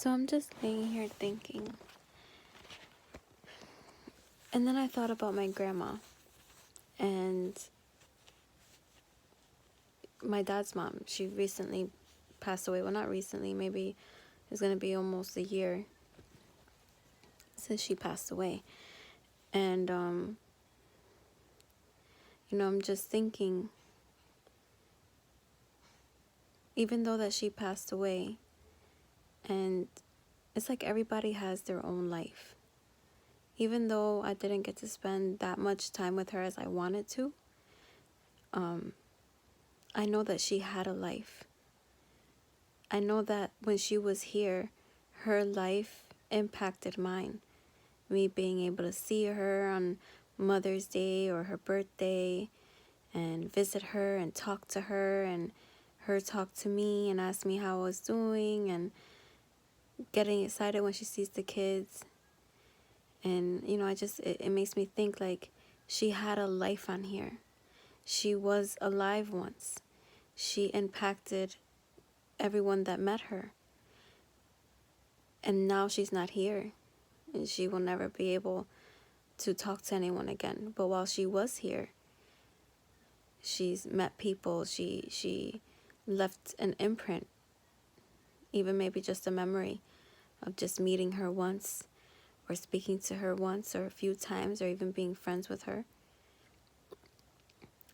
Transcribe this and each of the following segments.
So I'm just laying here thinking. And then I thought about my grandma and my dad's mom. She recently passed away. Well, not recently, maybe it's going to be almost a year since she passed away. And, I'm just thinking, even though that she passed away, and it's like everybody has their own life. Even though I didn't get to spend that much time with her as I wanted to, I know that she had a life. I know that when she was here, her life impacted mine. Me being able to see her on Mother's Day or her birthday and visit her and talk to her, and her talk to me and ask me how I was doing, and getting excited when she sees the kids. And, it makes me think like she had a life on here. She was alive once. She impacted everyone that met her. And now she's not here. And she will never be able to talk to anyone again. But while she was here, she's met people. She left an imprint. Even maybe just a memory of just meeting her once, or speaking to her once or a few times, or even being friends with her.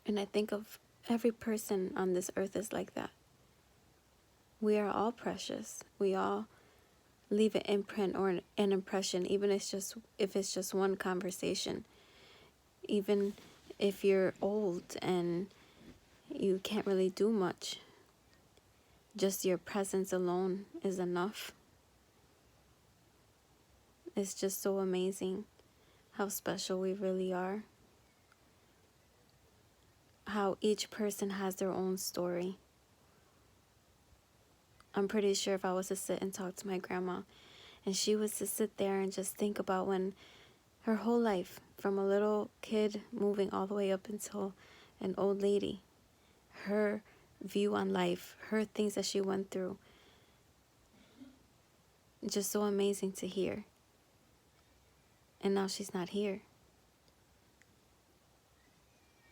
And I think of every person on this earth is like that. We are all precious. We all leave an imprint or an impression, even if it's just one conversation. Even if you're old and you can't really do much, just your presence alone is enough. It's just so amazing how special we really are. How each person has their own story. I'm pretty sure if I was to sit and talk to my grandma, and she was to sit there and just think about when her whole life, from a little kid moving all the way up until an old lady, her view on life, her things that she went through, just so amazing to hear. And now she's not here.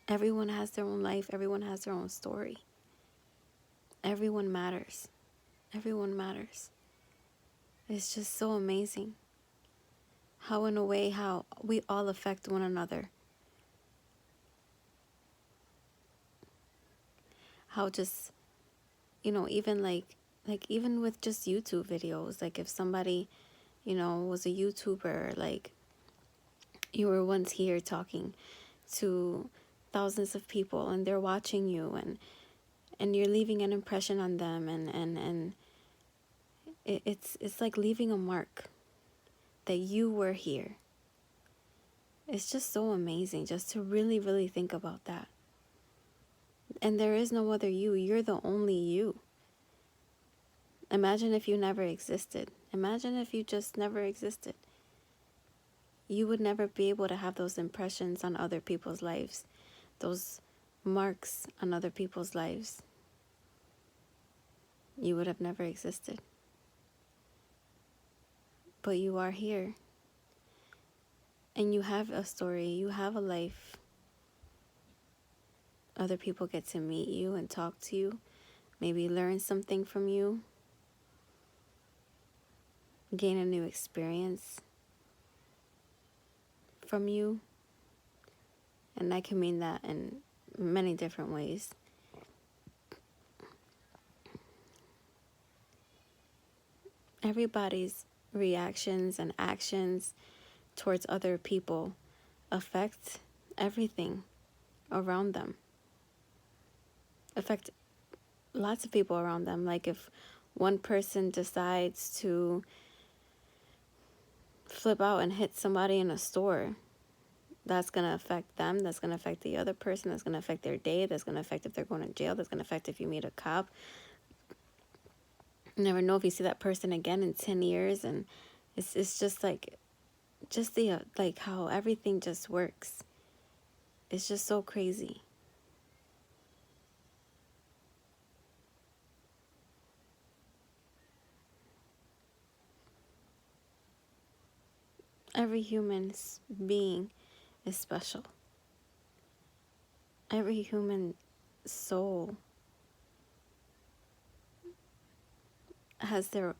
Everyone has their own life. Everyone has their own story. Everyone matters. Everyone matters. It's just so amazing how, in a way, how we all affect one another. How just, even like even with just YouTube videos, like if somebody, was a YouTuber, like you were once here talking to thousands of people and they're watching you, and you're leaving an impression on them, and it's like leaving a mark that you were here. It's just so amazing just to really, really think about that. And there is no other you. You're the only you. Imagine if you never existed. Imagine if you just never existed. You would never be able to have those impressions on other people's lives, those marks on other people's lives. You would have never existed. But you are here. And you have a story. You have a life. Other people get to meet you and talk to you. Maybe learn something from you. Gain a new experience from you. And I can mean that in many different ways. Everybody's reactions and actions towards other people affect everything around them. Affect lots of people around them. Like if one person decides to flip out and hit somebody in a store, that's going to affect them. That's going to affect the other person. That's going to affect their day. That's going to affect if they're going to jail. That's going to affect if you meet a cop. You never know if you see that person again in 10 years. And it's just like, just the, like how everything just works. It's just so crazy. Every human being is special. Every human soul has their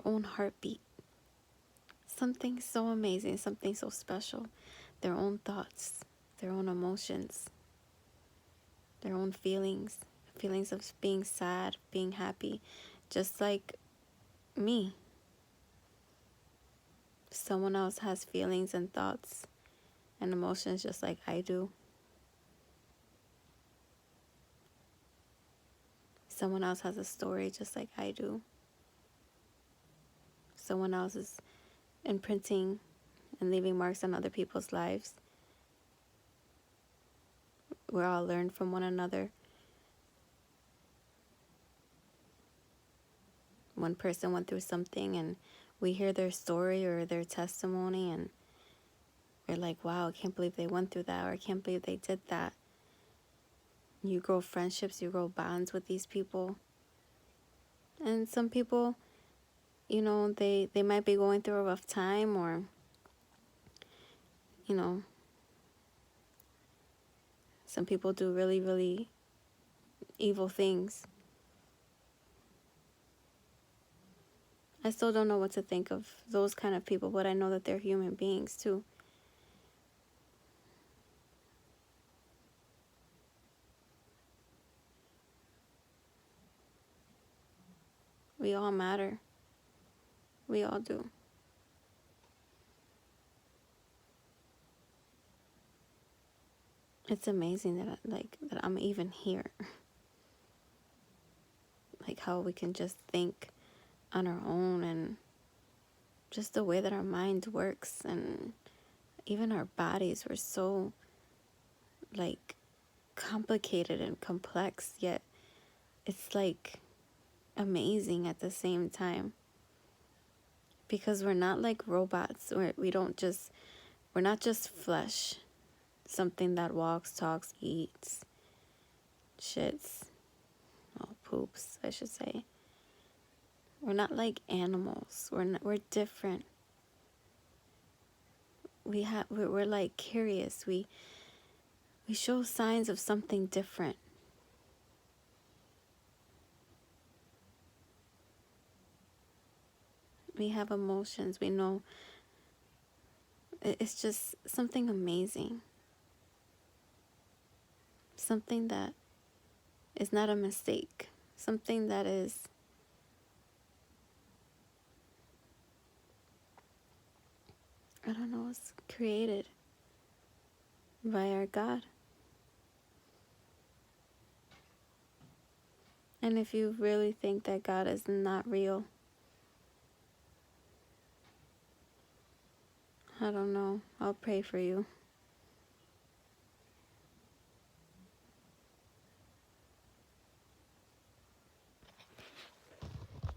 own heartbeat. Something so amazing, something so special. Their own thoughts, their own emotions, their own feelings. Feelings of being sad, being happy, just like me. Someone else has feelings and thoughts and emotions just like I do. Someone else has a story just like I do. Someone else is imprinting and leaving marks on other people's lives. We all learn from one another. One person went through something and we hear their story or their testimony and we're like, wow, I can't believe they went through that, or I can't believe they did that. You grow friendships, you grow bonds with these people. And some people, you know, they might be going through a rough time, or, you know, some people do really, really evil things. I still don't know what to think of those kind of people, but I know that they're human beings too. We all matter. We all do. It's amazing that I'm even here. Like how we can just think on our own, and just the way that our mind works, and even our bodies were so like complicated and complex, yet it's like amazing at the same time, because we're not like robots. We're not just flesh, something that walks, talks, eats, shits, well, poops, I should say. We're not like animals. We're different. We're like curious. We show signs of something different. We have emotions. We know. It's just something amazing. Something that is not a mistake. Something that is I don't know, it's created by our God. And if you really think that God is not real, I don't know. I'll pray for you.